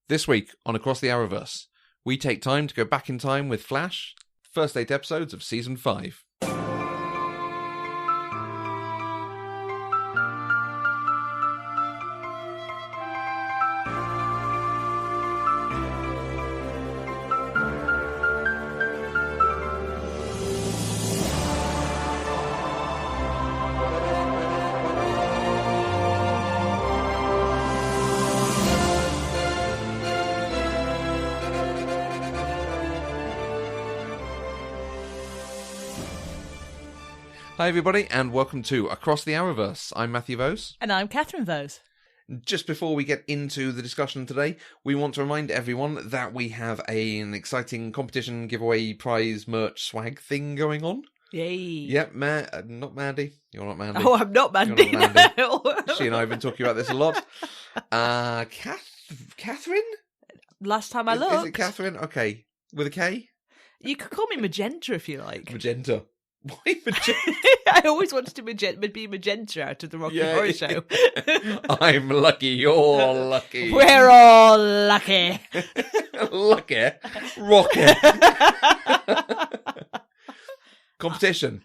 This week on Across the Arrowverse, we take time to go back in time with Flash, first 8 episodes of Season 5. Hi everybody, and welcome to Across the Arrowverse. I'm Matthew Vose. And I'm Catherine Vose. Just before we get into the discussion today, we want to remind everyone that we have an exciting competition, giveaway, prize, merch, swag thing going on. Yay. Yep, not Mandy. You're not Mandy. Oh, I'm not Mandy. You're not Mandy. No. She and I have been talking about this a lot. Catherine? Last time I looked. Is it Catherine? Okay. With a K? You could call me Magenta if you like. Magenta. Why Magenta? I always wanted to be Magenta out of the Rocky Horror Show. I'm lucky, you're lucky. We're all lucky. Lucky? Rocky. Competition.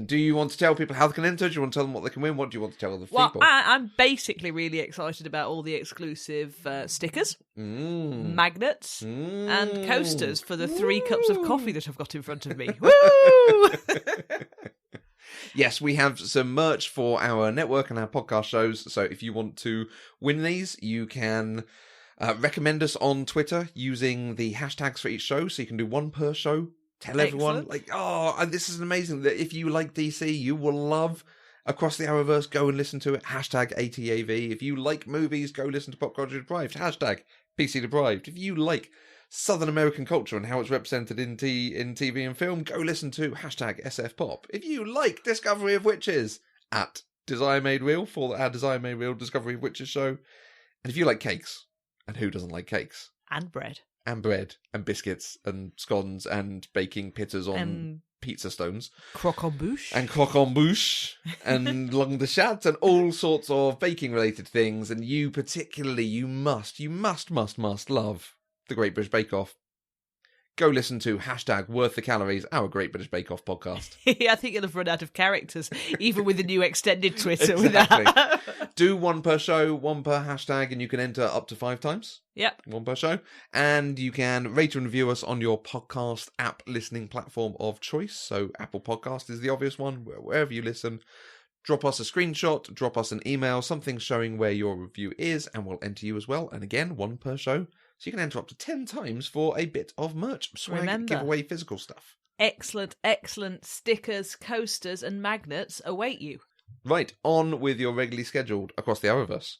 Do you want to tell people how they can enter? Do you want to tell them what they can win? What do you want to tell other people? Well, I'm basically really excited about all the exclusive stickers, magnets, and coasters for the 3 cups of coffee that I've got in front of me. Woo! Yes, we have some merch for our network and our podcast shows. So if you want to win these, you can recommend us on Twitter using the hashtags for each show. So you can do one per show. Tell everyone, this is amazing. That if you like DC, you will love Across the Arrowverse. Go and listen to it. Hashtag ATAV. If you like movies, go listen to Pop Culture Deprived. Hashtag PC Deprived. If you like Southern American culture and how it's represented in TV and film, go listen to hashtag SF Pop. If you like Discovery of Witches, at Desire Made Real for our Desire Made Real Discovery of Witches show. And if you like cakes, and who doesn't like cakes? And bread. And bread, and biscuits, and scones, and baking pizzas on pizza stones. Croquembouche. And croquembouche, and langue de chat, and all sorts of baking-related things. And you particularly, you must love the Great British Bake Off. Go listen to hashtag Worth the Calories, our Great British Bake Off podcast. Yeah, I think you'll have run out of characters, even with the new extended Twitter. Exactly. With that. Do one per show, one per hashtag, and you can enter up to 5 times. Yep. One per show. And you can rate and review us on your podcast app listening platform of choice. So Apple Podcast is the obvious one. Wherever you listen, drop us a screenshot, drop us an email, something showing where your review is, and we'll enter you as well. And again, one per show. So you can enter up to 10 times for a bit of merch, swag, giveaway, physical stuff. Excellent stickers, coasters, and magnets await you. Right, on with your regularly scheduled Across the Arrowverse.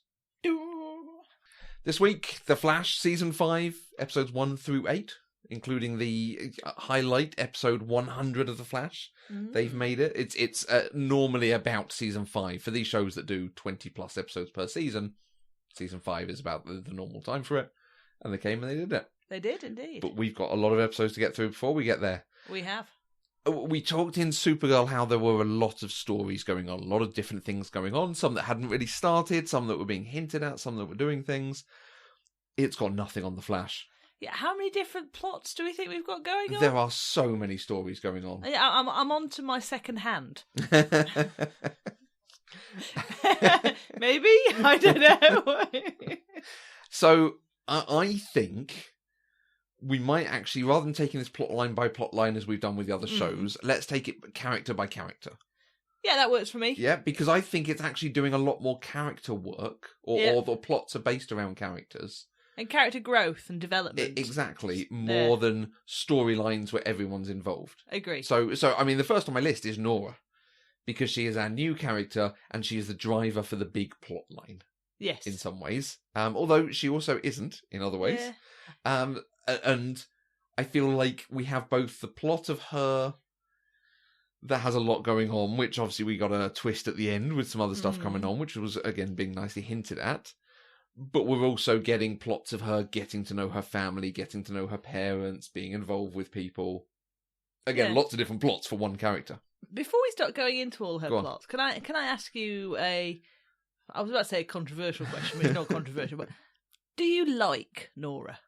This week, The Flash, Season 5, Episodes 1 through 8, including the highlight, Episode 100 of The Flash. They've made it. It's normally about Season 5. For these shows that do 20-plus episodes per season, Season 5 is about the normal time for it. And they came and they did it. They did, indeed. But we've got a lot of episodes to get through before we get there. We have. We talked in Supergirl how there were a lot of stories going on, a lot of different things going on, some that hadn't really started, some that were being hinted at, some that were doing things. It's got nothing on The Flash. Yeah, how many different plots do we think we've got going on? There are so many stories going on. Yeah, I'm on to my second hand. Maybe? I don't know. So, I think we might actually, rather than taking this plot line by plot line as we've done with the other shows, let's take it character by character. Yeah, that works for me. Yeah, because I think it's actually doing a lot more character work, or the plots are based around characters. And character growth and development. Exactly, more than storylines where everyone's involved. Agree. So I mean, the first on my list is Nora, because she is our new character, and she is the driver for the big plot line. Yes. In some ways. Although she also isn't in other ways. Yeah. And I feel like we have both the plot of her that has a lot going on, which obviously we got a twist at the end with some other stuff coming on, which was, again, being nicely hinted at. But we're also getting plots of her getting to know her family, getting to know her parents, being involved with people. Again, lots of different plots for one character. Before we start going into all her plots, can I ask you I was about to say a controversial question, but it's not controversial, but Do you like Nora?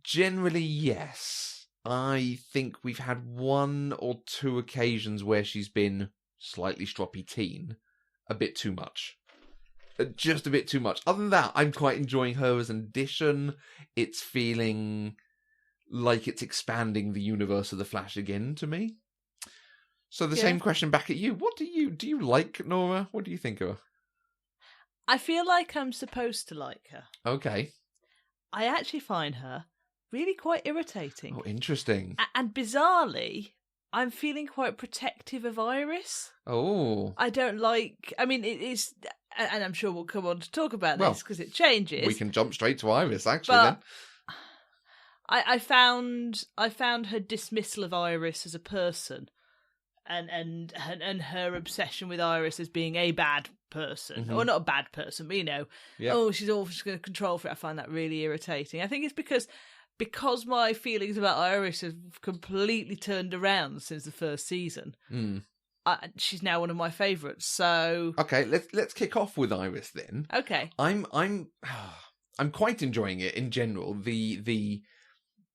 Generally, yes. I think we've had 1 or 2 occasions where she's been slightly stroppy teen. A bit too much. Just a bit too much. Other than that, I'm quite enjoying her as an addition. It's feeling like it's expanding the universe of The Flash again to me. So the same question back at you. Do you like Nora? What do you think of her? I feel like I'm supposed to like her. Okay. I actually find her really quite irritating. Oh, interesting. And bizarrely, I'm feeling quite protective of Iris. Oh. I don't like... I mean, it is... And I'm sure we'll come on to talk about this because it changes. We can jump straight to Iris, actually, but then. I found her dismissal of Iris as a person and her obsession with Iris as being a bad person. Or not a bad person, but, she's just going to control for it. I find that really irritating. I think it's because my feelings about Iris have completely turned around since the first season. She's now one of my favourites. So okay, let's kick off with Iris then. Okay, I'm quite enjoying it in general. The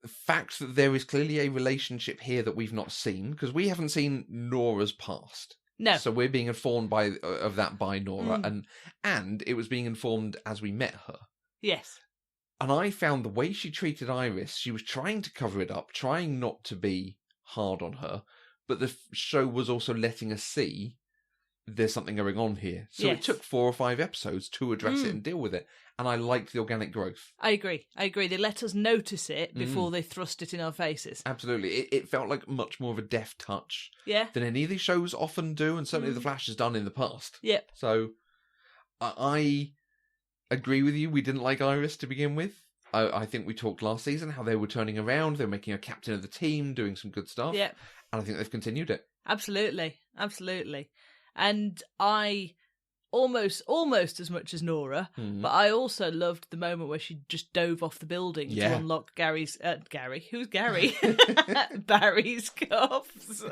fact that there is clearly a relationship here that we've not seen, because we haven't seen Nora's past. No, so we're being informed of that by Nora, and it was being informed as we met her. Yes. And I found the way she treated Iris, she was trying to cover it up, trying not to be hard on her, but the show was also letting us see there's something going on here. So it took 4 or 5 episodes to address it and deal with it. And I liked the organic growth. I agree. They let us notice it before they thrust it in our faces. Absolutely. It felt like much more of a deft touch than any of these shows often do, and certainly The Flash has done in the past. Yep. So I agree with you. We didn't like Iris to begin with. I think we talked last season how they were turning around. They were making her captain of the team, doing some good stuff. Yep. And I think they've continued it. Absolutely. And I almost as much as Nora, but I also loved the moment where she just dove off the building to unlock Gary's... Who's Gary? Barry's cuffs.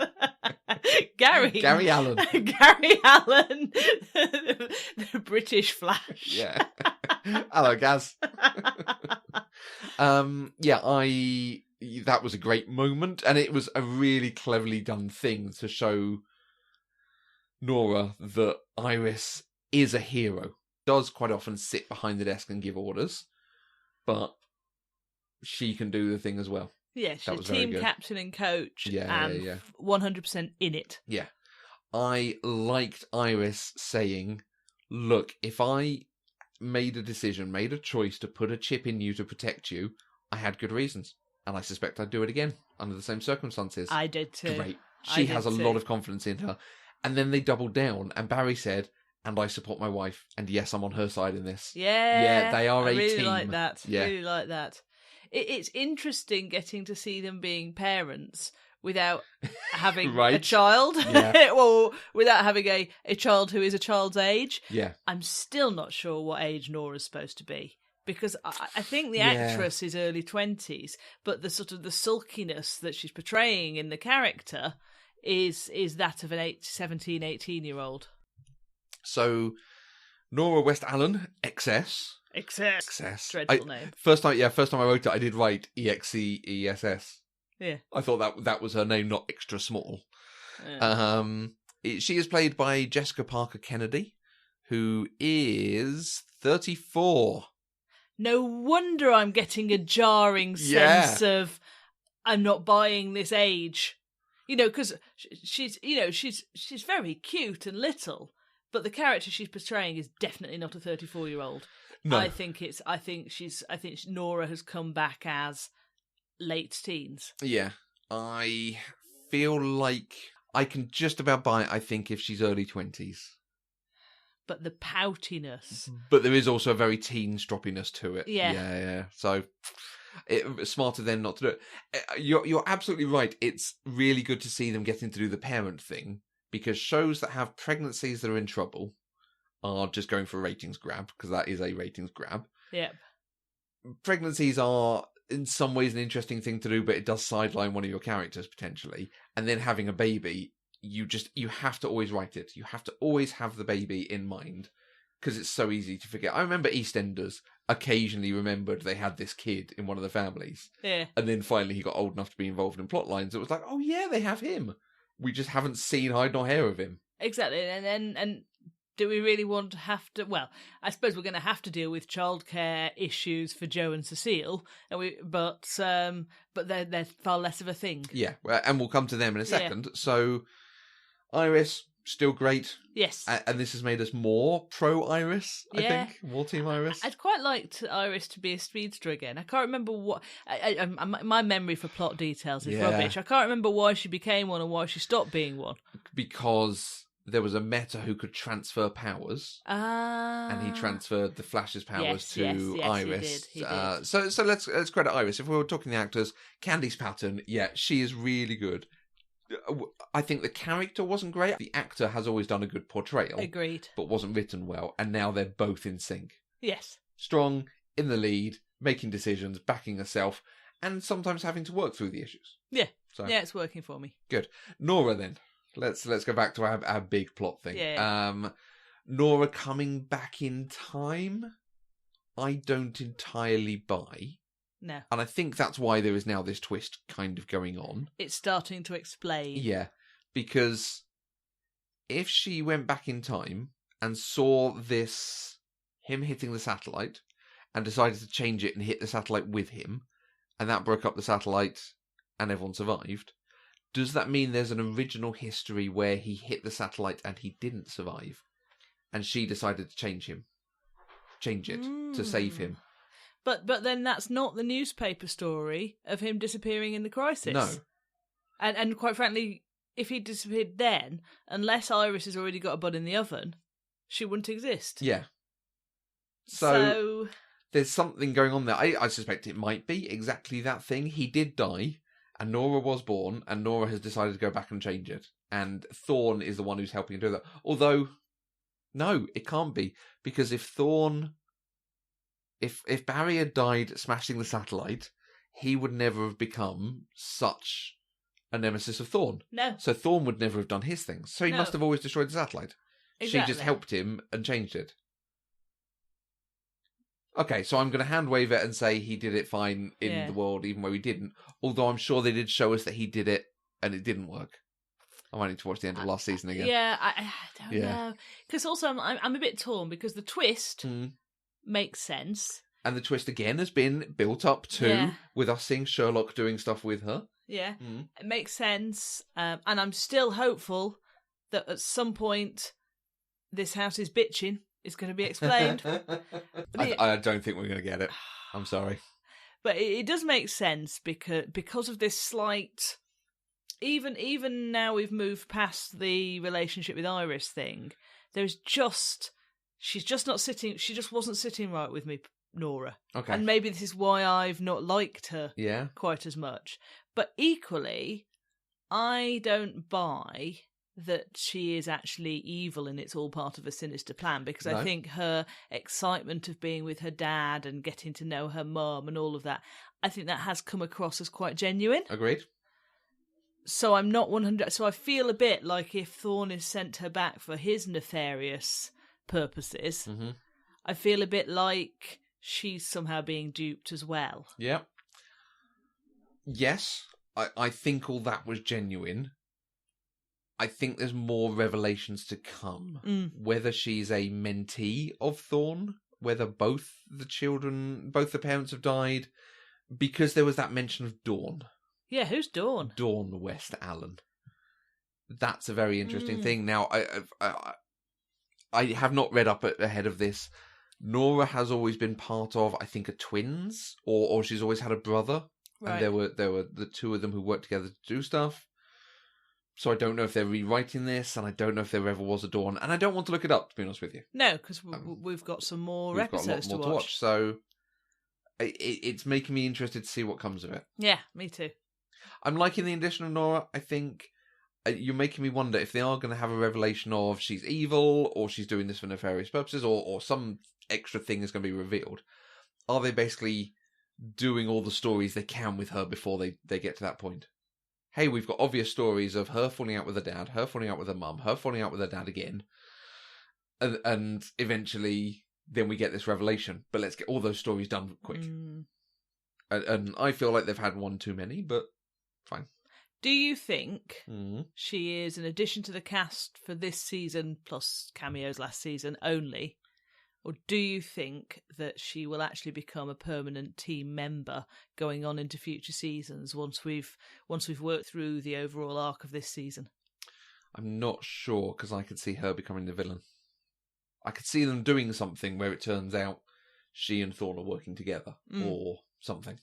Gary Allen. Gary Allen. The British Flash. Yeah. Hello, Gaz. That was a great moment, and it was a really cleverly done thing to show Nora that Iris is a hero. Does quite often sit behind the desk and give orders, but she can do the thing as well. Yeah, she's team captain and coach, and 100% in it. Yeah. I liked Iris saying, look, if I made a choice to put a chip in you to protect you, I had good reasons. And I suspect I'd do it again under the same circumstances. I did too. Great. She has a lot of confidence in her. And then they doubled down, and Barry said, and I support my wife, and yes, I'm on her side in this. Yeah, they are a team. I really like that. Yeah. Really like that. It's interesting getting to see them being parents without having a child. Yeah. Or without having a child who is a child's age. Yeah. I'm still not sure what age Nora's supposed to be. Because I think the actress is early 20s, but the sort of the sulkiness that she's portraying in the character is that of an 17, 18-year-old. So, Nora West Allen, XS. Dreadful name. First time I wrote it, I did write EXEESS. Yeah. I thought that was her name, not extra small. Yeah. She is played by Jessica Parker Kennedy, who is 34. No wonder I'm getting a jarring sense of I'm not buying this age. Because she's very cute and little, but the character she's portraying is definitely not a 34-year-old. No. I think Nora has come back as late teens. Yeah. I feel like I can just about buy it, I think, if she's early 20s. But the poutiness. But there is also a very teen stroppiness to it. Yeah. So it's smarter than not to do it. You're absolutely right. It's really good to see them getting to do the parent thing, because shows that have pregnancies that are in trouble are just going for a ratings grab, because that is a ratings grab. Yep. Pregnancies are in some ways an interesting thing to do, but it does sideline one of your characters potentially. And then having a baby, you have to always write it. You have to always have the baby in mind, because it's so easy to forget. I remember EastEnders occasionally remembered they had this kid in one of the families. Yeah. And then finally he got old enough to be involved in plot lines. It was like, oh yeah, they have him. We just haven't seen hide nor hair of him. Exactly. And do we really want to have to... Well, I suppose we're going to have to deal with childcare issues for Joe and Cecile, but they're far less of a thing. Yeah, and we'll come to them in a second. So, Iris, still great. Yes. And this has made us more pro-Iris, I think. More Team Iris. I'd quite liked Iris to be a speedster again. I can't remember what... my memory for plot details is rubbish. I can't remember why she became one and why she stopped being one. Because... there was a Meta who could transfer powers, and he transferred the Flash's powers to Iris. He did. So let's credit Iris. If we were talking the actors, Candice Patton, she is really good. I think the character wasn't great. The actor has always done a good portrayal. Agreed. But wasn't written well, and now they're both in sync. Yes. Strong, in the lead, making decisions, backing herself, and sometimes having to work through the issues. Yeah. So. Yeah, it's working for me. Good. Nora, then. Let's go back to our big plot thing. Yeah. Nora coming back in time, I don't entirely buy. No. And I think that's why there is now this twist kind of going on. It's starting to explain. Yeah, because if she went back in time and saw him hitting the satellite and decided to change it and hit the satellite with him, and that broke up the satellite and everyone survived, does that mean there's an original history where he hit the satellite and he didn't survive, and she decided to change it to save him? But then that's not the newspaper story of him disappearing in the crisis. No. And quite frankly, if he disappeared then, unless Iris has already got a bud in the oven, she wouldn't exist. Yeah. So there's something going on there. I suspect it might be exactly that thing. He did die. And Nora was born, and Nora has decided to go back and change it. And Thorne is the one who's helping her do that. Although, no, it can't be. Because if Barry had died smashing the satellite, he would never have become such a nemesis of Thorne. No. So Thorne would never have done his things. So he must have always destroyed the satellite. Exactly. She just helped him and changed it. Okay, so I'm going to hand wave it and say he did it fine in the world, even though he didn't. Although I'm sure they did show us that he did it, and it didn't work. I might need to watch the end of last season again. Yeah, I don't know. Because also I'm a bit torn, because the twist makes sense. And the twist, again, has been built up too, with us seeing Sherlock doing stuff with her. Yeah, It makes sense. And I'm still hopeful that at some point this house is bitching. It's going to be explained. I don't think we're going to get it. I'm sorry. But it does make sense because of this slight... Even now we've moved past the relationship with Iris thing, there's just... She's just not sitting... She just wasn't sitting right with me, Nora. Okay. And maybe this is why I've not liked her quite as much. But equally, I don't buy... that she is actually evil and it's all part of a sinister plan, because I think her excitement of being with her dad and getting to know her mum and all of that, I think that has come across as quite genuine. Agreed. So I'm not 100... So I feel a bit like if Thorne is sent her back for his nefarious purposes, I feel a bit like she's somehow being duped as well. Yeah. Yes, I think all that was genuine. I think there's more revelations to come. Whether she's a mentee of Thorne, whether both the parents have died, because there was that mention of Dawn. Yeah, who's Dawn? Dawn West Allen. That's a very interesting thing. Now, I have not read up ahead of this. Nora has always been part of, I think, a twins, or she's always had a brother, and there were the two of them who worked together to do stuff. So I don't know if they're rewriting this, and I don't know if there ever was a Dawn, and I don't want to look it up, to be honest with you. No, because we've got some more episodes to watch. So it's making me interested to see what comes of it. Yeah, me too. I'm liking the addition of Nora. I think you're making me wonder if they are going to have a revelation of she's evil, or she's doing this for nefarious purposes, or some extra thing is going to be revealed. Are they basically doing all the stories they can with her before they get to that point? Hey, we've got obvious stories of her falling out with her dad, her falling out with her mum, her falling out with her dad again. and eventually then we get this revelation. But let's get all those stories done quick. And I feel like they've had one too many, but fine. Do you think she is an addition to the cast for this season, plus cameos last season only? Or do you think that she will actually become a permanent team member going on into future seasons once we've worked through the overall arc of this season? I'm not sure, because I could see her becoming the villain. I could see them doing something where it turns out she and Thorne are working together, or something.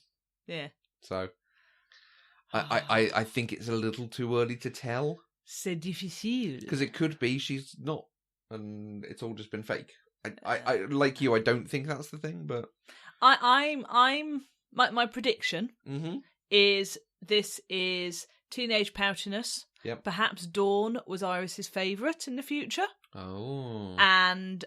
Yeah. So, I think it's a little too early to tell. C'est difficile. Because it could be she's not, and it's all just been fake. I like you, I don't think that's the thing, but my prediction is this is teenage poutiness. Yep. Perhaps Dawn was Iris's favourite in the future. Oh. And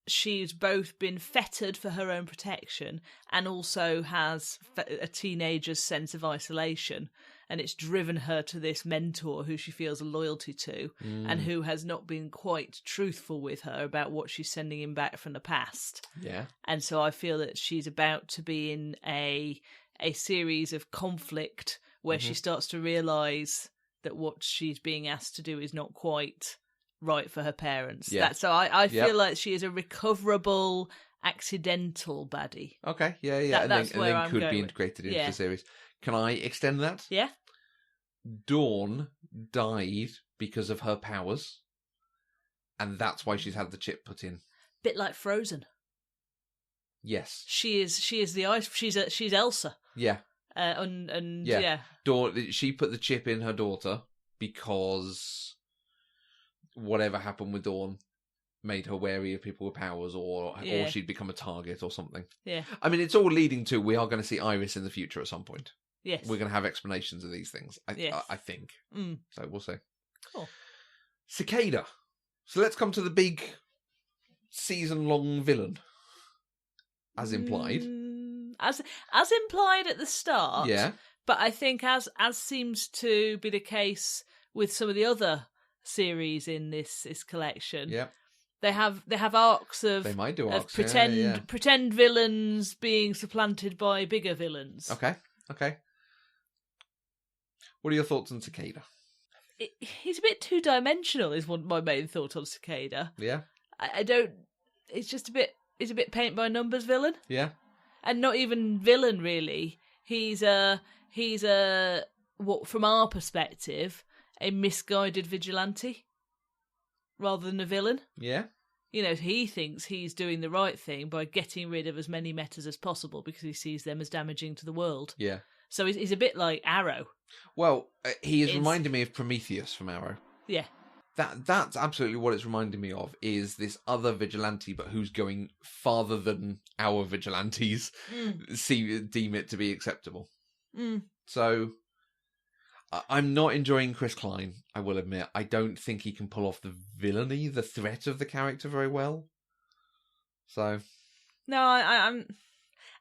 she's both been fettered for her own protection and also has a teenager's sense of isolation. And it's driven her to this mentor who she feels a loyalty to and who has not been quite truthful with her about what she's sending him back from the past. Yeah. And so I feel that she's about to be in a series of conflict where she starts to realise that what she's being asked to do is not quite right for her parents. Yeah. So I feel like she is a recoverable, accidental baddie. Okay, yeah. That's and where then I'm could going be with. integrated into the series. Can I extend that? Yeah. Dawn died because of her powers, and that's why she's had the chip put in. Bit like Frozen. Yes. She is the ice. She's Elsa. Yeah. Yeah. Dawn, she put the chip in her daughter because whatever happened with Dawn made her wary of people with powers, or she'd become a target or something. Yeah. I mean, it's all leading to we are going to see Iris in the future at some point. Yes. We're going to have explanations of these things, I think. Mm. So we'll see. Cool. Cicada. So let's come to the big season-long villain, as implied. As implied at the start. Yeah. But I think as seems to be the case with some of the other series in this collection. Yeah. They have arcs of they might do arcs, pretend villains being supplanted by bigger villains. Okay. What are your thoughts on Cicada? He's a bit two-dimensional, is my main thought on Cicada. Yeah. I don't. It's just a bit. He's a bit paint by numbers villain. Yeah. And not even villain really. He's a what from our perspective a misguided vigilante rather than a villain. Yeah. You know, he thinks he's doing the right thing by getting rid of as many metas as possible because he sees them as damaging to the world. Yeah. So he's a bit like Arrow. Well, he is reminding me of Prometheus from Arrow. Yeah. That's absolutely what it's reminding me of, is this other vigilante, but who's going farther than our vigilantes deem it to be acceptable. So I'm not enjoying Chris Klein, I will admit. I don't think he can pull off the villainy, the threat of the character very well. So... No, I'm...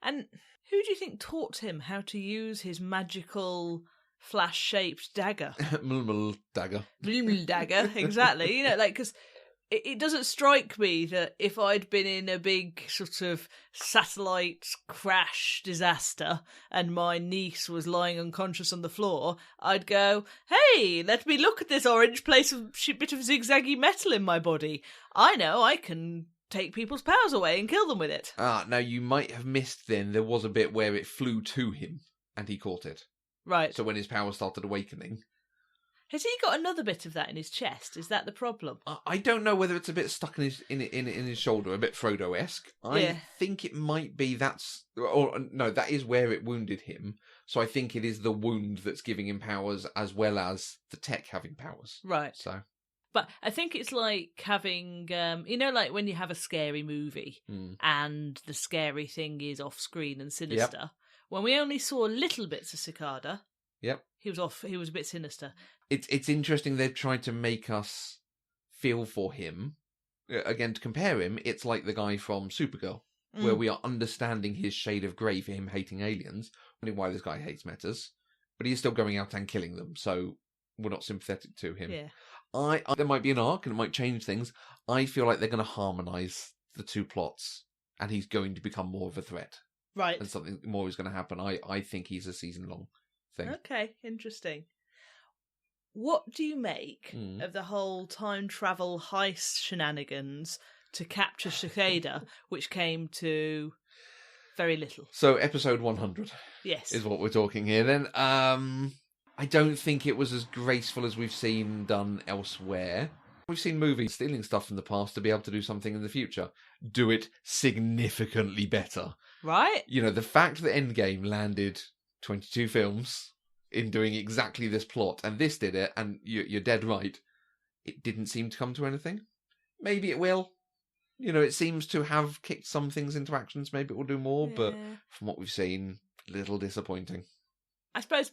And who do you think taught him how to use his magical flash-shaped dagger? Dagger. Dagger, exactly. You know, like, because it doesn't strike me that if I'd been in a big sort of satellite crash disaster and my niece was lying unconscious on the floor, I'd go, hey, let me look at this orange bit of zigzaggy metal in my body. I know I can take people's powers away and kill them with it. Now you might have missed then, there was a bit where it flew to him and he caught it. Right. So when his powers started awakening... Has he got another bit of that in his chest? Is that the problem? I don't know whether it's a bit stuck in his shoulder, a bit Frodo-esque. I think it might be that is where it wounded him. So I think it is the wound that's giving him powers as well as the tech having powers. Right. So, but I think it's like having, like when you have a scary movie and the scary thing is off screen and sinister. Yep. When we only saw little bits of Cicada. Yep. He was a bit sinister. It's interesting they've tried to make us feel for him. Again, to compare him, it's like the guy from Supergirl, where we are understanding his shade of grey for him hating aliens, wondering why this guy hates metas, but he's still going out and killing them, so we're not sympathetic to him. Yeah. There might be an arc and it might change things. I feel like they're going to harmonise the two plots, and he's going to become more of a threat. Right. And something more is going to happen. I think he's a season-long thing. Okay, interesting. What do you make of the whole time travel heist shenanigans to capture Cicada, which came to very little? So, episode 100 yes, is what we're talking here then. I don't think it was as graceful as we've seen done elsewhere. We've seen movies stealing stuff from the past to be able to do something in the future. Do it significantly better. Right? You know, the fact that Endgame landed 22 films in doing exactly this plot, and this did it, and you're dead right, it didn't seem to come to anything. Maybe it will. You know, it seems to have kicked some things into actions. Maybe it will do more, but from what we've seen, a little disappointing. I suppose,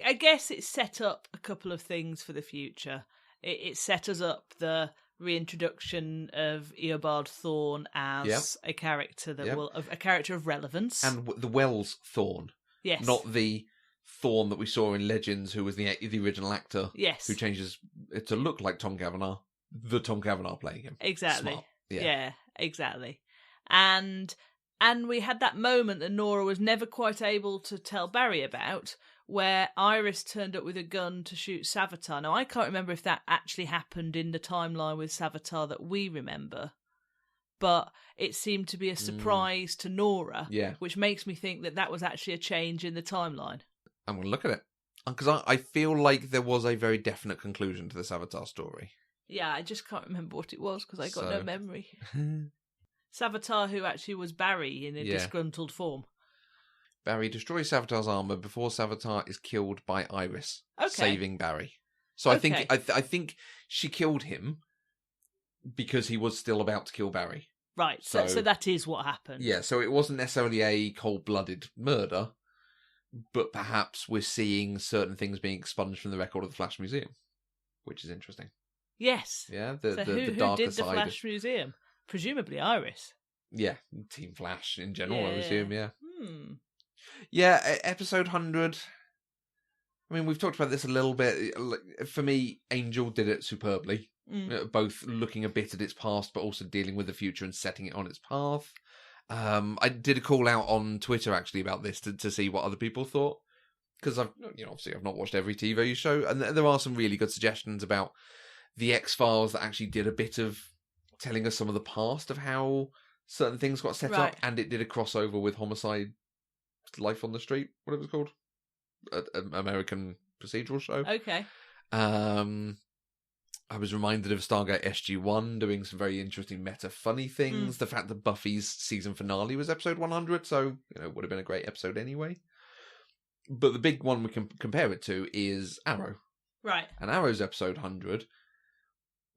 I guess it set up a couple of things for the future. It set us up the reintroduction of Eobard Thorne as a character that will a character of relevance, and the Wells Thorne, yes, not the Thorne that we saw in Legends, who was the original actor, yes, who changes it to look like Tom Cavanagh, the Tom Cavanagh playing him. Exactly. Smart. Yeah, exactly. And we had that moment that Nora was never quite able to tell Barry about, where Iris turned up with a gun to shoot Savitar. Now, I can't remember if that actually happened in the timeline with Savitar that we remember, but it seemed to be a surprise to Nora, which makes me think that was actually a change in the timeline. I'm going to look at it, because I feel like there was a very definite conclusion to the Savitar story. Yeah, I just can't remember what it was, because I got no memory. Savitar, who actually was Barry in a disgruntled form. Barry destroys Savitar's armor before Savitar is killed by Iris, saving Barry. So I think she killed him because he was still about to kill Barry. Right, so that is what happened. Yeah, so it wasn't necessarily a cold-blooded murder, but perhaps we're seeing certain things being expunged from the record of the Flash Museum, which is interesting. Yes. Yeah, who did the side. Flash Museum? Presumably Iris. Yeah, Team Flash in general, I assume, yeah. Hmm. Yeah, episode 100. I mean, we've talked about this a little bit. For me, Angel did it superbly. Both looking a bit at its past, but also dealing with the future and setting it on its path. I did a call out on Twitter, actually, about this to see what other people thought. Because obviously I've not watched every TV show, and there are some really good suggestions about the X-Files that actually did a bit of telling us some of the past of how certain things got set up, and it did a crossover with Homicide Life on the Street, whatever it's called. An American procedural show. Okay. I was reminded of Stargate SG-1 doing some very interesting meta funny things. The fact that Buffy's season finale was episode 100, so it would have been a great episode anyway. But the big one we can compare it to is Arrow. Right. And Arrow's episode 100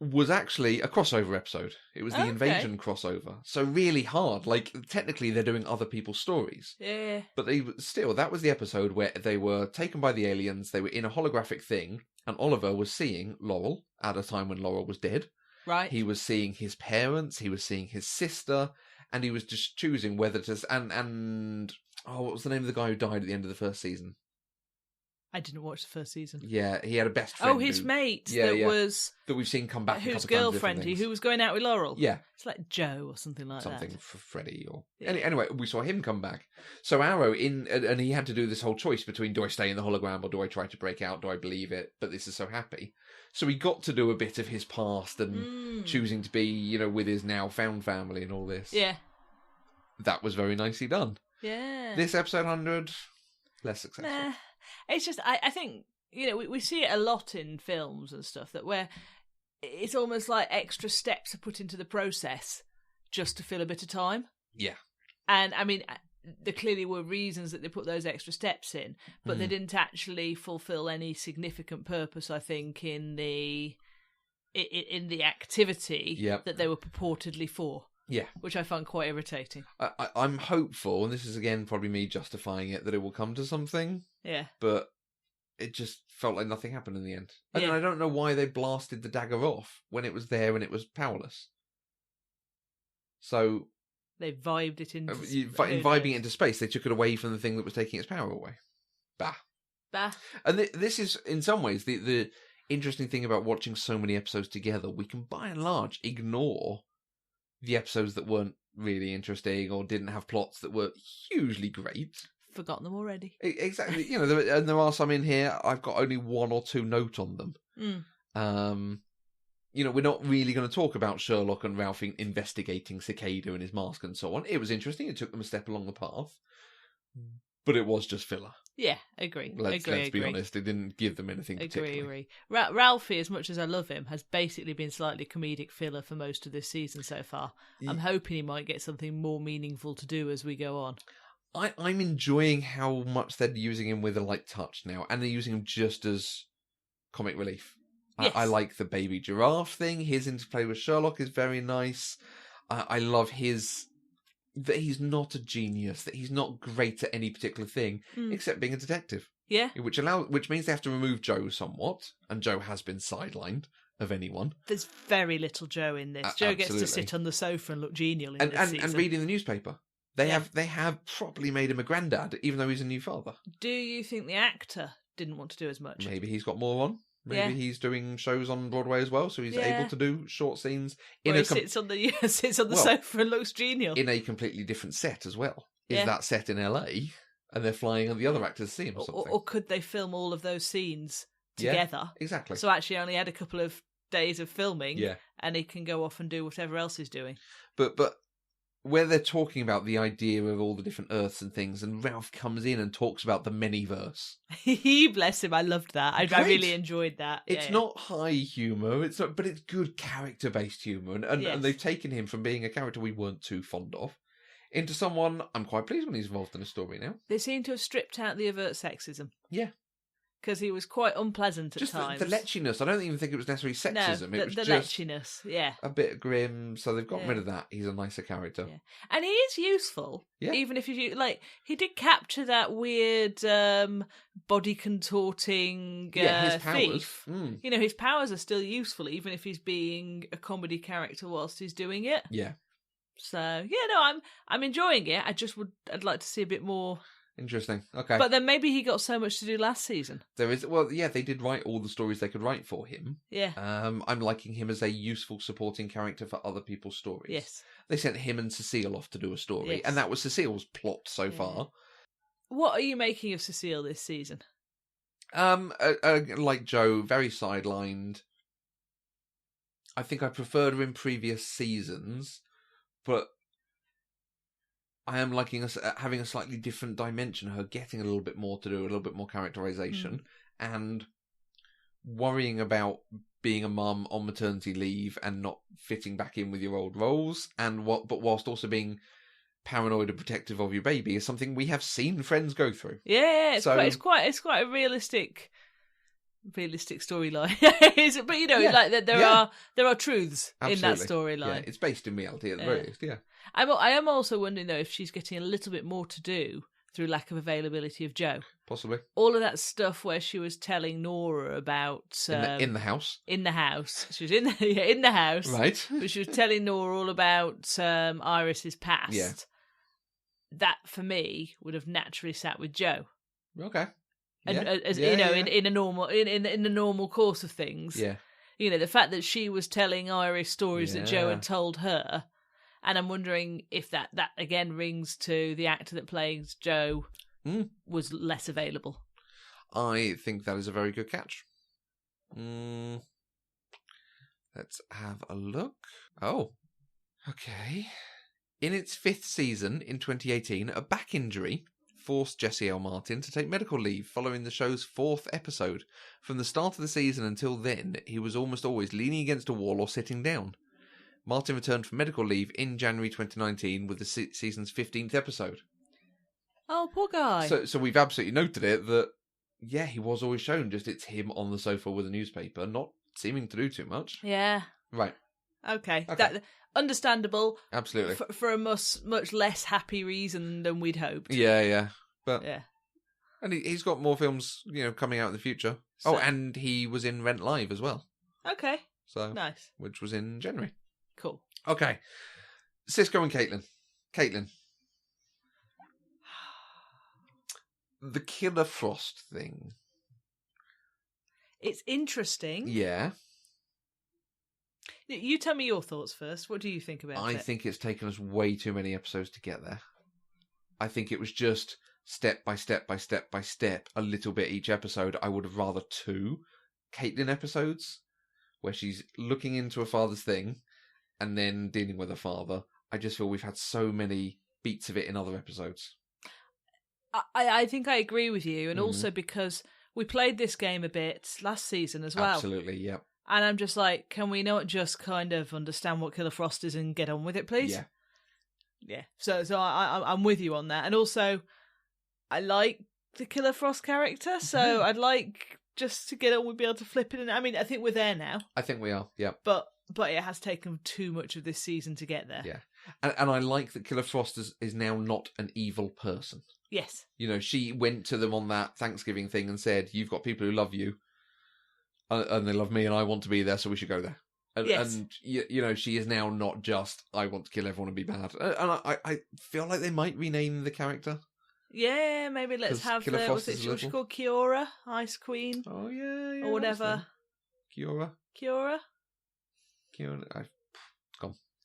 was actually a crossover episode. It was the Invasion crossover. So really hard. Like, technically they're doing other people's stories. Yeah. But that was the episode where they were taken by the aliens, they were in a holographic thing, and Oliver was seeing Laurel at a time when Laurel was dead. Right. He was seeing his parents, he was seeing his sister, and he was just choosing whether to... And what was the name of the guy who died at the end of the first season? I didn't watch the first season. Yeah, he had a best friend. Oh, his mate that we've seen come back. Whose girlfriend? Who was going out with Laurel? Yeah, it's like Joe or something like that. Something for Freddie or anyway. We saw him come back. So Arrow and he had to do this whole choice between: do I stay in the hologram or do I try to break out? Do I believe it? But this is so happy. So he got to do a bit of his past and choosing to be, with his now found family and all this. Yeah, that was very nicely done. Yeah. This episode 100, less successful. Nah. It's just, I think, we see it a lot in films and stuff, that where it's almost like extra steps are put into the process just to fill a bit of time. Yeah. And, I mean, there clearly were reasons that they put those extra steps in, but they didn't actually fulfill any significant purpose, I think, in the activity that they were purportedly for. Yeah. Which I found quite irritating. I'm hopeful, and this is again probably me justifying it, that it will come to something. Yeah. But it just felt like nothing happened in the end. And I don't know why they blasted the dagger off when it was there and it was powerless. So... They vibed it into... vibing it into space, they took it away from the thing that was taking its power away. Bah. Bah. And this is, in some ways, the interesting thing about watching so many episodes together, we can by and large ignore the episodes that weren't really interesting or didn't have plots that were hugely great. Forgotten them already. Exactly. There are some in here. I've got only 1 or 2 notes on them. We're not really going to talk about Sherlock and Ralph investigating Cicada and his mask and so on. It was interesting. It took them a step along the path. But it was just filler. Yeah, agree. Let's be honest. It didn't give them anything particularly. Agree. Ralphie, as much as I love him, has basically been slightly comedic filler for most of this season so far. Yeah. I'm hoping he might get something more meaningful to do as we go on. I'm enjoying how much they're using him with a light touch now, and they're using him just as comic relief. Yes. I like the baby giraffe thing. His interplay with Sherlock is very nice. I love that he's not a genius, that he's not great at any particular thing, except being a detective. Yeah. Which means they have to remove Joe somewhat, and Joe has been sidelined of anyone. There's very little Joe in this. Joe gets to sit on the sofa and look genial in this season. And reading the newspaper. They have properly made him a granddad, even though he's a new father. Do you think the actor didn't want to do as much? Maybe he's got more on. Maybe he's doing shows on Broadway as well, so he's able to do short scenes. Sits on the sofa and looks genial. In a completely different set as well. Is that set in LA, and they're flying and the other actors see him or something? Or could they film all of those scenes together? Yeah, exactly. So actually only had a couple of days of filming, and he can go off and do whatever else he's doing. But where they're talking about the idea of all the different Earths and things, and Ralph comes in and talks about the many-verse. Bless him, I loved that. I really enjoyed that. It's not high humour, but it's good character-based humour, and they've taken him from being a character we weren't too fond of into someone I'm quite pleased when he's involved in a story now. They seem to have stripped out the overt sexism. Yeah. Because he was quite unpleasant at times. The letchiness. I don't even think it was necessarily sexism. No, it was the just letchiness, yeah. A bit grim, so they've gotten rid of that. He's a nicer character. Yeah. And he is useful. Yeah. Even if he did capture that weird body contorting his powers. thief. His powers are still useful, even if he's being a comedy character whilst he's doing it. Yeah. So, I'm enjoying it. I'd like to see a bit more. Interesting. Okay. But then maybe he got so much to do last season. They did write all the stories they could write for him. Yeah. I'm liking him as a useful supporting character for other people's stories. Yes. They sent him and Cecile off to do a story, and that was Cecile's plot so far. What are you making of Cecile this season? Like Joe, very sidelined. I think I preferred her in previous seasons, but I am liking us having a slightly different dimension, her getting a little bit more to do, a little bit more characterization, and worrying about being a mum on maternity leave and not fitting back in with your old roles, but whilst also being paranoid and protective of your baby is something we have seen friends go through. Yeah, it's quite a realistic storyline. But there are truths in that storyline. Yeah, it's based in reality at the very least. Yeah. I am also wondering though if she's getting a little bit more to do through lack of availability of Joe. Possibly. All of that stuff where she was telling Nora about in the house. In the house. She was in the house. Right. But she was telling Nora all about Iris's past. Yeah. That for me would have naturally sat with Joe. Okay. And in a normal course of things. Yeah. The fact that she was telling Iris stories that Joe had told her, and I'm wondering if that again rings to the actor that plays Joe was less available. I think that is a very good catch. Let's have a look. Oh, okay. In its 5th season in 2018, a back injury forced Jesse L. Martin to take medical leave following the show's 4th episode. From the start of the season until then, he was almost always leaning against a wall or sitting down. Martin returned from medical leave in January 2019 with the season's 15th episode. Oh, poor guy. So we've absolutely noted it that, he was always shown, just it's him on the sofa with a newspaper, not seeming to do too much. Yeah. Right. Okay. That, understandable. Absolutely. For a much less happy reason than we'd hoped. Yeah. But yeah. And he's got more films, coming out in the future. So, and he was in Rent Live as well. Okay. So nice. Which was in January. Cool. Okay. Cisco and Caitlin. The Killer Frost thing. It's interesting. Yeah. You tell me your thoughts first. What do you think about it? I think it's taken us way too many episodes to get there. I think it was just step by step by step by step, a little bit each episode. I would have rather 2 Caitlin episodes where she's looking into her father's thing and then dealing with her father. I just feel we've had so many beats of it in other episodes. I think I agree with you, and also because we played this game a bit last season as well. Absolutely, yeah. And I'm just like, can we not just kind of understand what Killer Frost is and get on with it, please? Yeah. Yeah. So I'm with you on that. And also, I like the Killer Frost character, so I'd like just to get on with being able to flip it. And I mean, I think we're there now. I think we are, yeah. But it has taken too much of this season to get there. Yeah. And I like that Killer Frost is now not an evil person. Yes. You know, she went to them on that Thanksgiving thing and said, you've got people who love you, and they love me, and I want to be there, so we should go there. And, yes. And you know, she is now not just, I want to kill everyone and be bad. And I feel like they might rename the character. Yeah, maybe let's have what's she called? Kiora, Ice Queen. Oh, yeah. Or whatever. Kiora?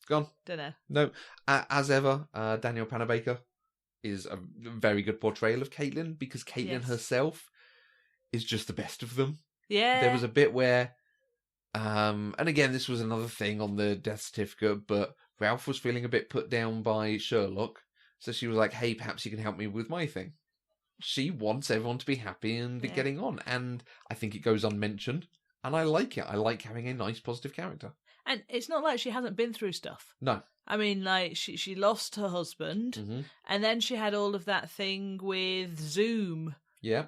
Gone. Don't know. No. As ever, Daniel Panabaker is a very good portrayal of Caitlin, because Caitlin herself is just the best of them. Yeah. There was a bit where, and again, this was another thing on the death certificate, but Ralph was feeling a bit put down by Sherlock, so she was like, hey, perhaps you can help me with my thing. She wants everyone to be happy and getting on, and I think it goes unmentioned, and I like it. I like having a nice, positive character. And it's not like she hasn't been through stuff. No. I mean, like, she lost her husband, and then she had all of that thing with Zoom. Yeah,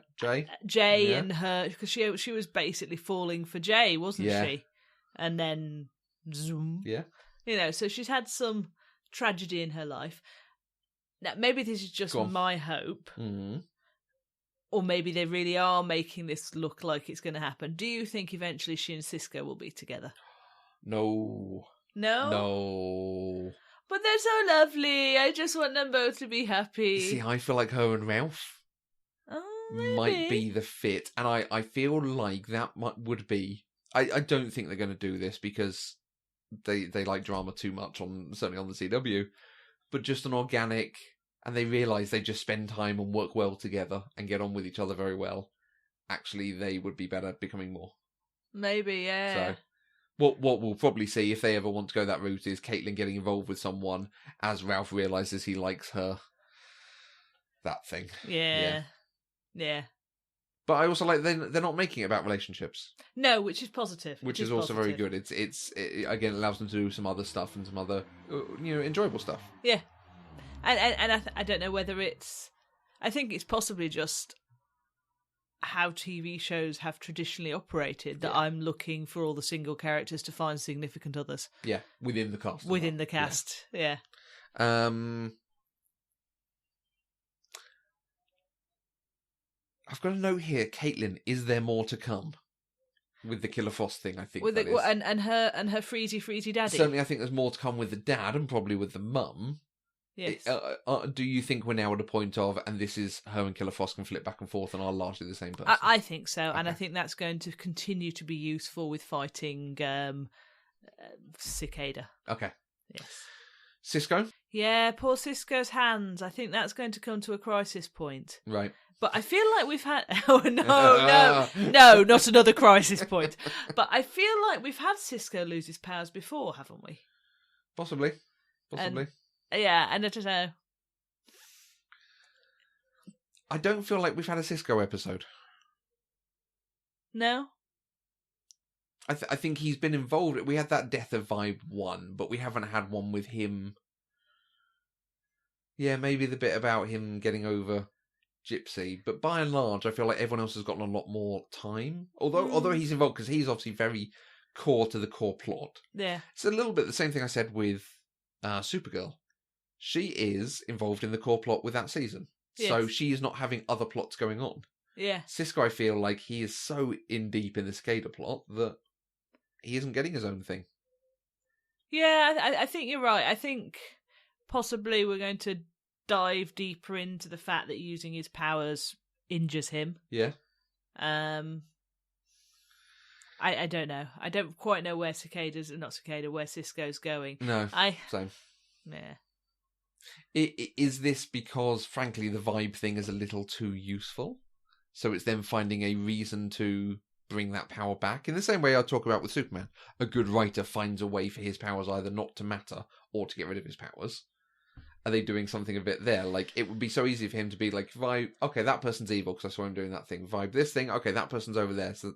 Jay and her, because she was basically falling for Jay, wasn't she? And then Zoom. Yeah. You know, so she's had some tragedy in her life. Now, maybe this is just my hope. Or maybe they really are making this look like it's going to happen. Do you think eventually she and Cisco will be together? No. But they're so lovely. I just want them both to be happy. See, I feel like her and Ralph might be the fit. And I feel like that would be... I don't think they're going to do this because they like drama too much, certainly on the CW. But just an organic... And they realise they just spend time and work well together and get on with each other very well. Actually, they would be better becoming more. Maybe, yeah. So... What we'll probably see, if they ever want to go that route, is Caitlin getting involved with someone as Ralph realises he likes her. That thing. Yeah. But I also like they're not making it about relationships. No, which is positive. Which is also very good. It again allows them to do some other stuff and some other enjoyable stuff. Yeah, and I don't know whether it's. I think it's possibly just how TV shows have traditionally operated, that I'm looking for all the single characters to find significant others. Yeah, within the cast. Within the cast, yeah. I've got a note here. Caitlin, is there more to come with the Killer Frost thing? I think and her freezy daddy. Certainly, I think there's more to come with the dad and probably with the mum. Yes. Do you think we're now at a point of, and this is her and Killer Frost can flip back and forth and are largely the same person? I think so, okay. And I think that's going to continue to be useful with fighting Cicada. Okay. Yes. Cisco? Yeah, poor Cisco's hands. I think that's going to come to a crisis point. Right. But I feel like we've had... Oh, no, not another crisis point. But I feel like we've had Cisco lose his powers before, haven't we? Possibly. Yeah, and I don't know. I don't feel like we've had a Cisco episode. No? I think he's been involved. We had that Death of Vibe 1, but we haven't had one with him. Yeah, maybe the bit about him getting over Gypsy. But by and large, I feel like everyone else has gotten a lot more time. Although he's involved, because he's obviously very core to the core plot. Yeah. It's a little bit the same thing I said with Supergirl. She is involved in the core plot with that season. Yes. So she is not having other plots going on. Yeah. Cisco, I feel like he is so in deep in the Cicada plot that he isn't getting his own thing. Yeah, I think you're right. I think possibly we're going to dive deeper into the fact that using his powers injures him. Yeah. I don't know. I don't quite know where where Cisco's going. No, same. Yeah. Is this because, frankly, the vibe thing is a little too useful? So it's them finding a reason to bring that power back? In the same way I talk about with Superman. A good writer finds a way for his powers either not to matter or to get rid of his powers. Are they doing something a bit there? Like, it would be so easy for him to be like, vibe, okay, that person's evil because I saw him doing that thing. Vibe this thing, okay, that person's over there. So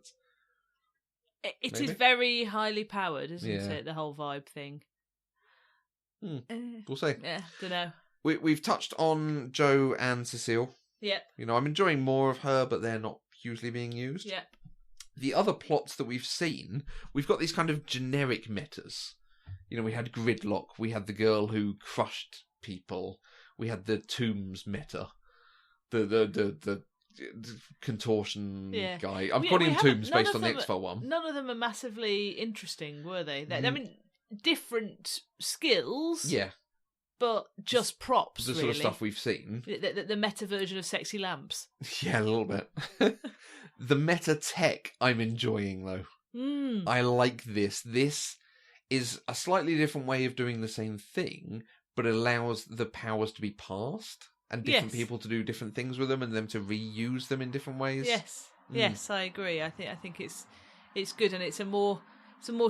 It is very highly powered, isn't Yeah. it? The whole vibe thing. We'll see. Yeah, don't know. We've touched on Joe and Cecile. Yep. You know, I'm enjoying more of her, but they're not hugely being used. Yep. The other plots that we've seen, we've got these kind of generic metas. You know, we had Gridlock, we had the girl who crushed people, we had the Tombs meta, the contortion guy. I'm calling him Tombs based on the X-File one. None of them are massively interesting, were they? I Mm. mean, different skills. Yeah. But just props, The really. sort of stuff we've seen. The meta version of Sexy Lamps. Yeah, a little bit. The meta tech I'm enjoying, though. Mm. I like this. This is a slightly different way of doing the same thing, but it allows the powers to be passed and different people to do different things with them and them to reuse them in different ways. Yes, I agree. I think it's good, and it's a more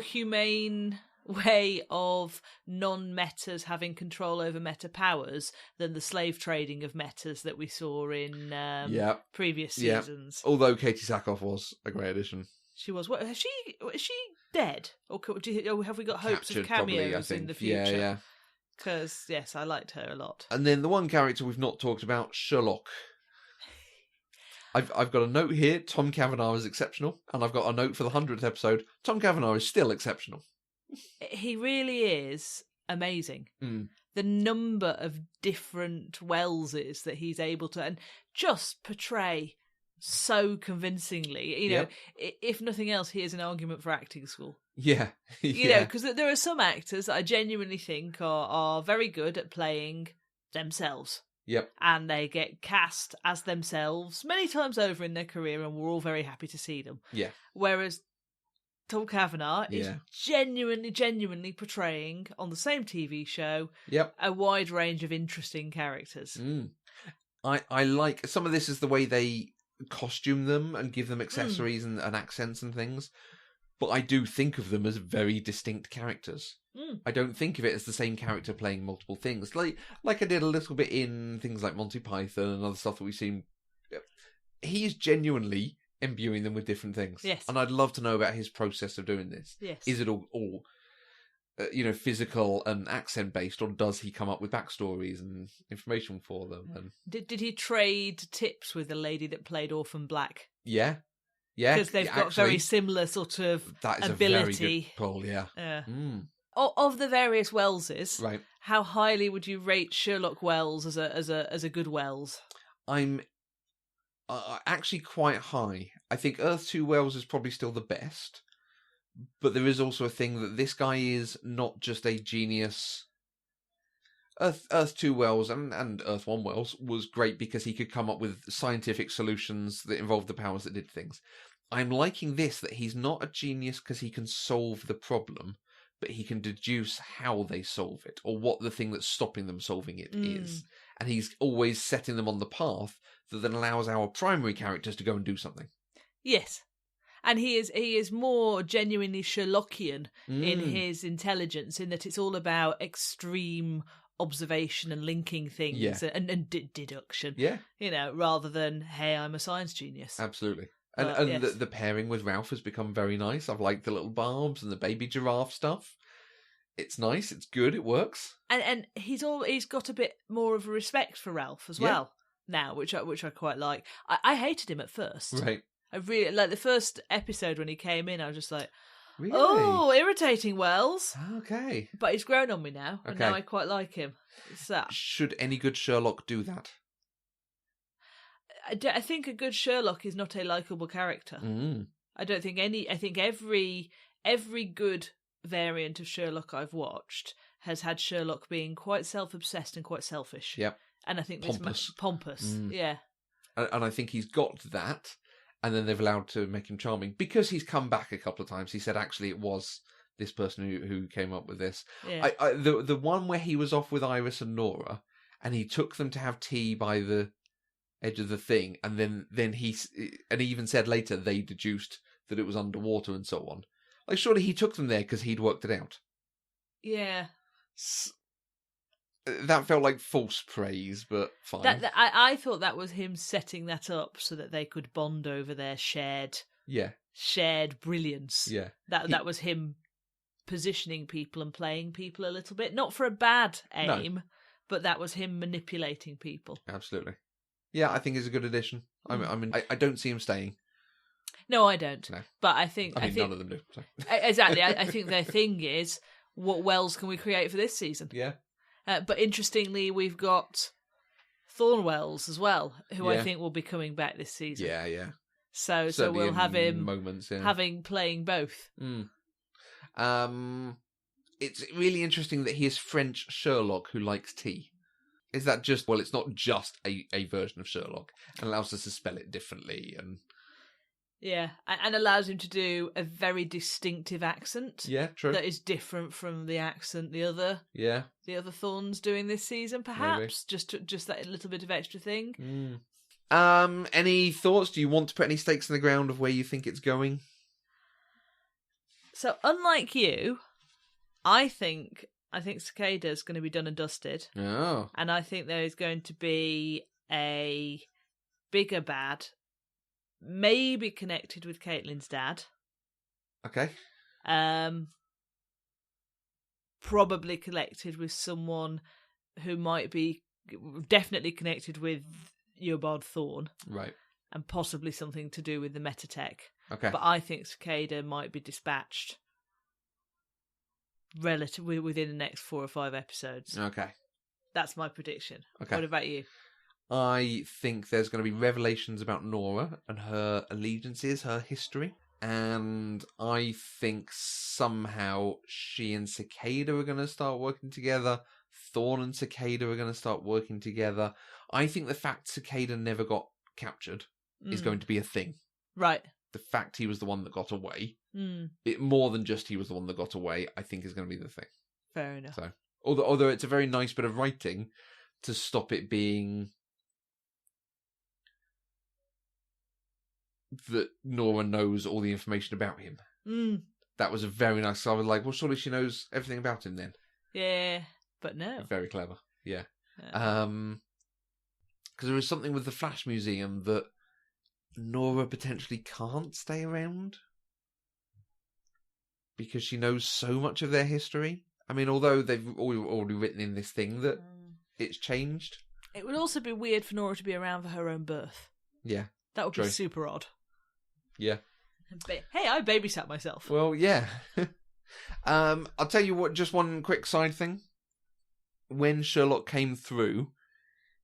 humane way of non-metas having control over meta powers than the slave trading of metas that we saw in previous seasons. Although Katie Sackhoff was a great addition. She was. What, is she dead, or have we got hopes Captured, of cameos probably, in the future? Yeah. Because yes, I liked her a lot. And then the one character we've not talked about, Sherlock. I've got a note here. Tom Cavanagh is exceptional, and I've got a note for the 100th episode. Tom Cavanagh is still exceptional. He really is amazing. Mm. The number of different Welleses that he's able to and just portray so convincingly. You know, if nothing else, he is an argument for acting school. Yeah. You know, because there are some actors that I genuinely think are very good at playing themselves. Yep. And they get cast as themselves many times over in their career, and we're all very happy to see them. Yeah. Whereas Tom Cavanagh is genuinely portraying on the same TV show a wide range of interesting characters. Mm. I like some of this is the way they costume them and give them accessories and accents and things, but I do think of them as very distinct characters. I don't think of it as the same character playing multiple things, like I did a little bit in things like Monty Python and other stuff that we've seen. He is genuinely imbuing them with different things. Yes. And I'd love to know about his process of doing this. Yes. Is it all physical and accent based, or does he come up with backstories and information for them? And Did he trade tips with the lady that played Orphan Black? Yeah. Because they've got very similar sort of that is ability. A very good pull, yeah. Of the various Welleses, right? How highly would you rate Sherlock Wells as a good Wells? I'm actually quite high. I think Earth 2 Wells is probably still the best, but there is also a thing that this guy is not just a genius. Earth 2 Wells and Earth 1 Wells was great because he could come up with scientific solutions that involved the powers that did things. I'm liking this, that he's not a genius because he can solve the problem, but he can deduce how they solve it, or what the thing that's stopping them solving it is. And he's always setting them on the path that then allows our primary characters to go and do something. Yes. And he is more genuinely Sherlockian in his intelligence, in that it's all about extreme observation and linking things and deduction. Yeah. You know, rather than, hey, I'm a science genius. Absolutely. And the pairing with Ralph has become very nice. I've liked the little barbs and the baby giraffe stuff. It's nice. It's good. It works. And he's got a bit more of a respect for Ralph as well now, which I quite like. I hated him at first. Right. I really like the first episode when he came in. I was just like, really? Oh, irritating Wells. Okay. But he's grown on me now, and now I quite like him. So, should any good Sherlock do that? I think a good Sherlock is not a likeable character. I don't think any. I think every good variant of Sherlock I've watched has had Sherlock being quite self-obsessed and quite selfish. Yep. And I think pompous. Pompous. Yeah. And I think he's got that, and then they've allowed to make him charming because he's come back a couple of times. He said actually it was this person who came up with this. Yeah. The one where he was off with Iris and Nora, and he took them to have tea by the edge of the thing, and then he even said later they deduced that it was underwater and so on. Like, surely he took them there because he'd worked it out. Yeah. That felt like false praise, but fine. I thought that was him setting that up so that they could bond over their shared brilliance. Yeah. That was him positioning people and playing people a little bit, not for a bad aim, but that was him manipulating people. Absolutely. Yeah, I think it's a good addition. I don't see him staying. No, I don't. No. But I think none of them do. So. Exactly. I think their thing is, what wells can we create for this season? Yeah. But interestingly, we've got Thornwells as well, who I think will be coming back this season. Yeah, yeah. So we'll have him playing both. It's really interesting that he is French Sherlock who likes tea. Is that just... Well, it's not just a version of Sherlock. And allows us to spell it differently. Yeah, and allows him to do a very distinctive accent. Yeah, true. That is different from the accent the other Thorns doing this season, perhaps. Maybe. Just that little bit of extra thing. Any thoughts? Do you want to put any stakes in the ground of where you think it's going? So, unlike you, I think Cicada's going to be done and dusted. Oh. And I think there is going to be a bigger bad, maybe connected with Caitlyn's dad. Okay. Probably connected with someone who might be definitely connected with Eobard Thorn. Right. And possibly something to do with the Metatech. Okay. But I think Cicada might be dispatched relatively within the next 4 or 5 episodes. Okay. That's my prediction. Okay. What about you? I think there's going to be revelations about Nora and her allegiances, her history. And I think somehow she and Cicada are going to start working together. Thorn and Cicada are going to start working together. I think the fact Cicada never got captured is going to be a thing. Right. The fact he was the one that got away, it more than just he was the one that got away, I think is going to be the thing. Fair enough. So, although it's a very nice bit of writing to stop it being that Nora knows all the information about him. That was a very nice. So I was like, well, surely she knows everything about him then. Yeah, but no. Very clever. Yeah. Because there is something with the Flash Museum that Nora potentially can't stay around because she knows so much of their history. I mean, although they've already written in this thing that it's changed. It would also be weird for Nora to be around for her own birth. Yeah. That would be super odd. Yeah. Hey, I babysat myself. Well, yeah. I'll tell you what, just one quick side thing. When Sherlock came through,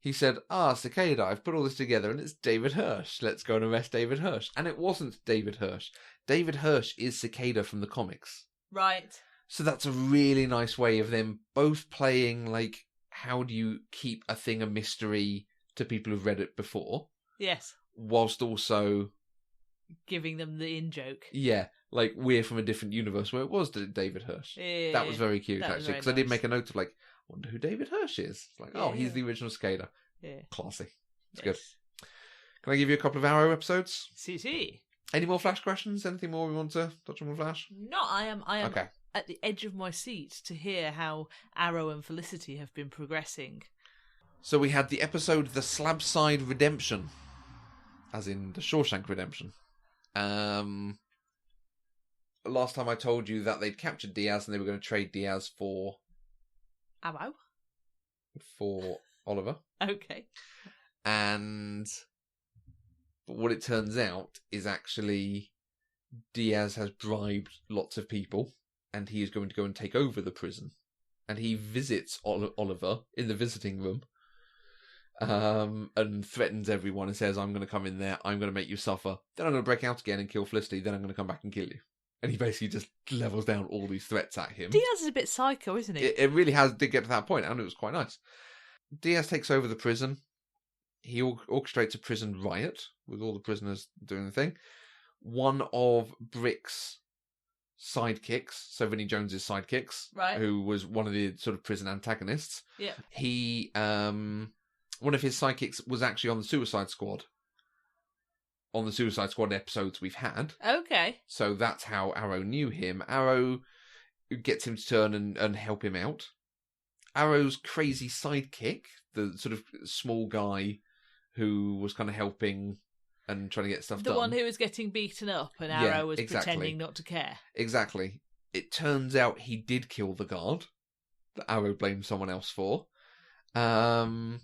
he said, Cicada, I've put all this together and it's David Hirsch. Let's go and arrest David Hirsch. And it wasn't David Hirsch. David Hirsch is Cicada from the comics. Right. So that's a really nice way of them both playing, like, how do you keep a thing a mystery to people who've read it before? Yes. Whilst also giving them the in-joke. Yeah, like we're from a different universe where it was David Hirsch. Yeah, that was very cute, actually, because nice. I did make a note of, like, I wonder who David Hirsch is. It's like, he's the original Cicada. Yeah. Classy. It's good. Can I give you a couple of Arrow episodes? Si. Any more Flash questions? Anything more we want to touch on with Flash? No, I am okay. At the edge of my seat to hear how Arrow and Felicity have been progressing. So we had the episode The Slabside Redemption, as in the Shawshank Redemption. Last time I told you that they'd captured Diaz and they were going to trade Diaz for Oliver. Okay. And what it turns out is actually Diaz has bribed lots of people and he is going to go and take over the prison. And he visits Oliver in the visiting room and threatens everyone and says, I'm going to come in there, I'm going to make you suffer, then I'm going to break out again and kill Felicity, then I'm going to come back and kill you. And he basically just levels down all these threats at him. Diaz is a bit psycho, isn't he? It really did get to that point, and it was quite nice. Diaz takes over the prison. he orchestrates a prison riot with all the prisoners doing the thing. One of Brick's sidekicks, so Vinnie Jones's sidekicks, Right. who was one of the sort of prison antagonists. Yeah. He, one of his sidekicks was actually on the Suicide Squad. On the Suicide Squad episodes we've had. Okay. So that's how Arrow knew him. Arrow gets him to turn and help him out. Arrow's crazy sidekick, the sort of small guy who was kind of helping and trying to get stuff done. The one who was getting beaten up and Arrow was pretending not to care. Exactly. It turns out he did kill the guard that Arrow blamed someone else for. And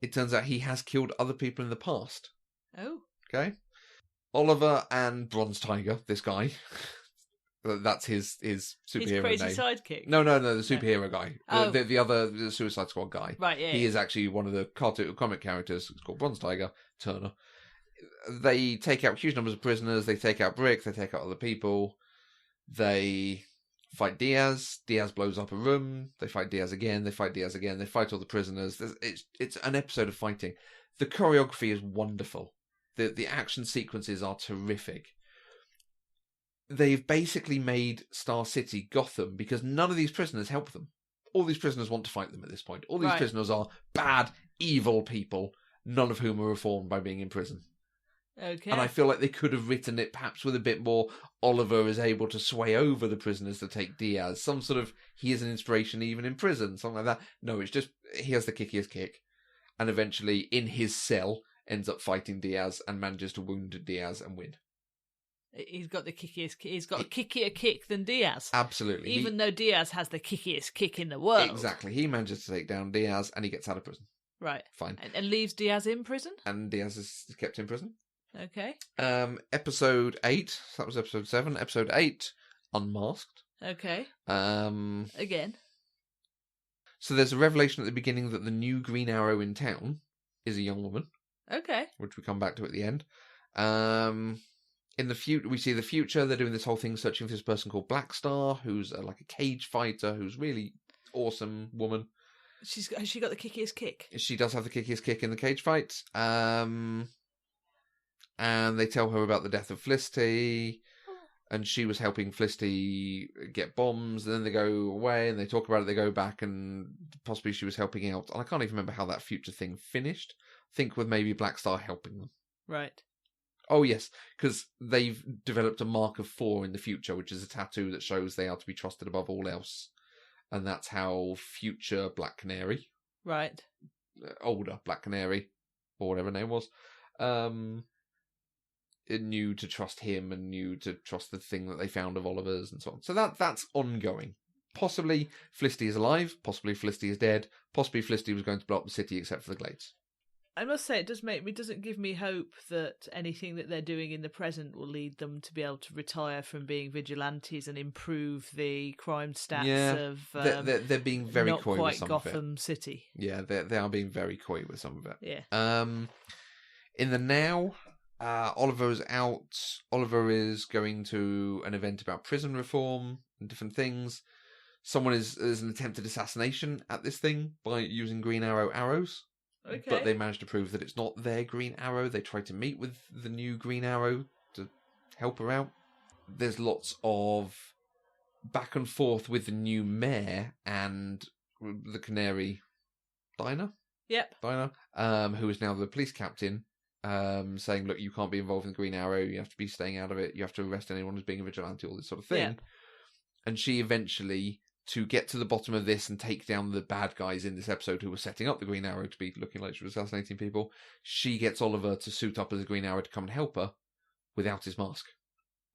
it turns out he has killed other people in the past. Oh. Okay. Oliver and Bronze Tiger, this guy. That's his superhero His crazy name. sidekick? No, the superhero guy. Oh. The other Suicide Squad guy. Right, yeah. He is actually one of the comic characters. It's called Bronze Tiger, Turner. They take out huge numbers of prisoners. They take out Brick. They take out other people. They fight Diaz. Diaz blows up a room. They fight Diaz again. They fight Diaz again. They fight all the prisoners. It's an episode of fighting. The choreography is wonderful. The action sequences are terrific. They've basically made Star City Gotham because none of these prisoners help them. All these prisoners want to fight them at this point. All these prisoners are bad, evil people, none of whom are reformed by being in prison. Okay. And I feel like they could have written it perhaps with a bit more Oliver is able to sway over the prisoners to take Diaz. Some sort of, he is an inspiration even in prison, something like that. No, it's just, he has the kickiest kick. And eventually, in his cell, ends up fighting Diaz and manages to wound Diaz and win. He's got the kickiest. He's got a kickier kick than Diaz. Absolutely. Even though Diaz has the kickiest kick in the world. Exactly. He manages to take down Diaz and he gets out of prison. Right. Fine. And leaves Diaz in prison? And Diaz is kept in prison. Okay. Episode 8. That was episode 7. Episode 8, Unmasked. Okay. Again. So there's a revelation at the beginning that the new Green Arrow in town is a young woman. Okay. Which we come back to at the end. In the future, we see the future. They're doing this whole thing searching for this person called Black Star, who's like a cage fighter, who's really awesome woman. Has she got the kickiest kick? She does have the kickiest kick in the cage fight. And they tell her about the death of Felicity, and she was helping Felicity get bombs. And then they go away and they talk about it. They go back and possibly she was helping out. And I can't even remember how that future thing finished. I think with maybe Black Star helping them. Right. Oh, yes, because they've developed a mark of 4 in the future, which is a tattoo that shows they are to be trusted above all else. And that's how future Black Canary, right, older Black Canary, or whatever her name was, it knew to trust him and knew to trust the thing that they found of Oliver's and so on. So that's ongoing. Possibly Felicity is alive, possibly Felicity is dead, possibly Felicity was going to blow up the city except for the Glades. I must say, it doesn't give me hope that anything that they're doing in the present will lead them to be able to retire from being vigilantes and improve the crime stats of. They're being very not coy quite with some Gotham of it. City. Yeah, they are being very coy with some of it. Yeah. In the now, Oliver is out. Oliver is going to an event about prison reform and different things. Someone is an attempted assassination at this thing by using Green Arrow arrows. Okay. But they managed to prove that it's not their Green Arrow. They try to meet with the new Green Arrow to help her out. There's lots of back and forth with the new mayor and the Canary Dinah. Yep. Dinah, who is now the police captain, saying, look, you can't be involved in the Green Arrow. You have to be staying out of it. You have to arrest anyone who's being a vigilante, all this sort of thing. Yeah. And she eventually, to get to the bottom of this and take down the bad guys in this episode who were setting up the Green Arrow to be looking like she was assassinating people, she gets Oliver to suit up as a Green Arrow to come and help her without his mask.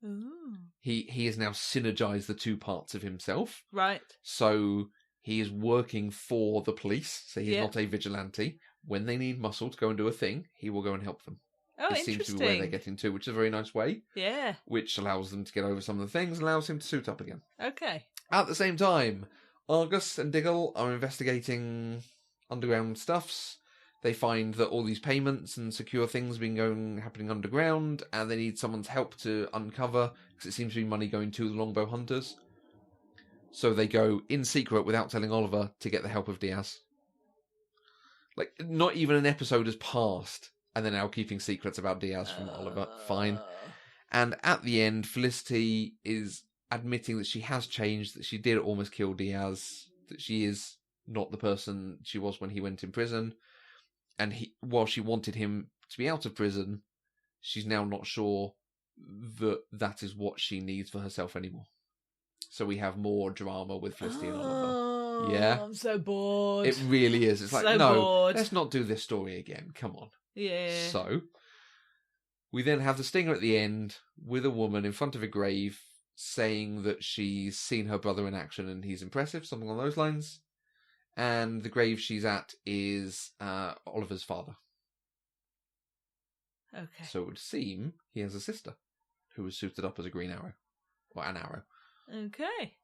Ooh. He has now synergized the two parts of himself. Right. So he is working for the police, so he's not a vigilante. When they need muscle to go and do a thing, he will go and help them. Oh, it seems to be where they're getting to, which is a very nice way. Yeah. Which allows them to get over some of the things, allows him to suit up again. Okay. At the same time, Argus and Diggle are investigating underground stuffs. They find that all these payments and secure things have been happening underground, and they need someone's help to uncover, because it seems to be money going to the Longbow Hunters. So they go in secret without telling Oliver to get the help of Diaz. Like, not even an episode has passed, and they're now keeping secrets about Diaz from Oliver. Fine. And at the end, Felicity is admitting that she has changed, that she did almost kill Diaz, that she is not the person she was when he went in prison. And while she wanted him to be out of prison, she's now not sure that is what she needs for herself anymore. So we have more drama with Felicity and Oliver. Yeah. I'm so bored. It really is. It's like, so no, bored. Let's not do this story again. Come on. Yeah. So, we then have the stinger at the end with a woman in front of a grave saying that she's seen her brother in action and he's impressive, something along those lines. And the grave she's at is Oliver's father. Okay. So it would seem he has a sister who was suited up as a green arrow. Or an arrow. Okay.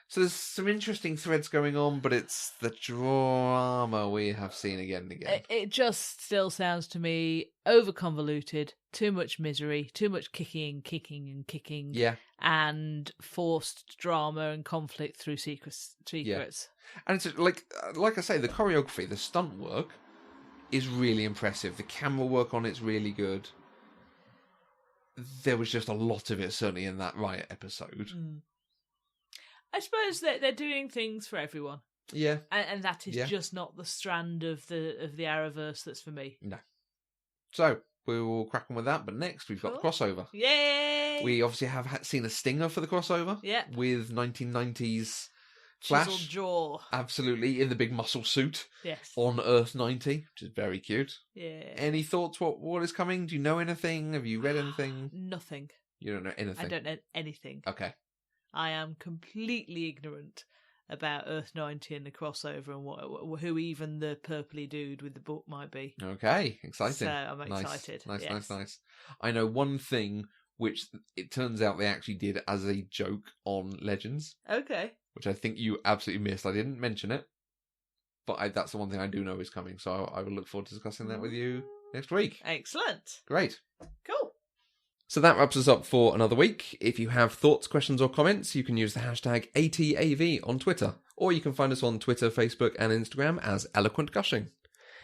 So there's some interesting threads going on, but it's the drama we have seen again and again. It just still sounds to me over-convoluted, too much misery, too much kicking. Yeah. And forced drama and conflict through secrets. Yeah. And it's like I say, the choreography, the stunt work is really impressive. The camera work on it's really good. There was just a lot of it, certainly in that Riot episode. I suppose that they're doing things for everyone. Yeah. And that is just not the strand of the Arrowverse that's for me. No. So, we will crack on with that, but next we've got the crossover. Yay! We obviously have seen a stinger for the crossover. Yeah. With 1990s Flash. Chiseled jaw. Absolutely, in the big muscle suit. Yes. On Earth 90, which is very cute. Yeah. Any thoughts what is coming? Do you know anything? Have you read anything? Nothing. You don't know anything? I don't know anything. Okay. I am completely ignorant about Earth 90 and the crossover and who even the purpley dude with the book might be. Okay, exciting. So I'm excited. Nice. I know one thing which it turns out they actually did as a joke on Legends. Okay. Which I think you absolutely missed. I didn't mention it, but that's the one thing I do know is coming. So I will look forward to discussing that with you next week. Excellent. Great. Cool. So that wraps us up for another week. If you have thoughts, questions, or comments, you can use the hashtag ATAV on Twitter, or you can find us on Twitter, Facebook, and Instagram as Eloquent Gushing.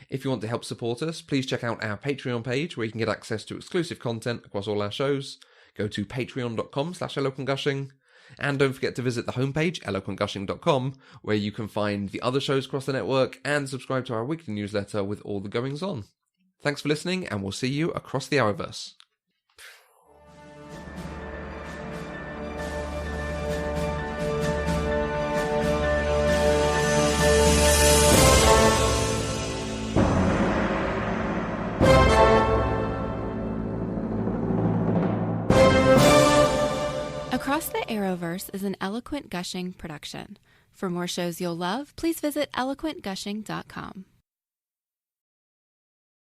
If you want to help support us, please check out our Patreon page where you can get access to exclusive content across all our shows. Go to patreon.com/eloquentgushing. And don't forget to visit the homepage, eloquentgushing.com, where you can find the other shows across the network and subscribe to our weekly newsletter with all the goings on. Thanks for listening, and we'll see you across the Arrowverse. Across the Arrowverse is an Eloquent Gushing production. For more shows you'll love, please visit eloquentgushing.com.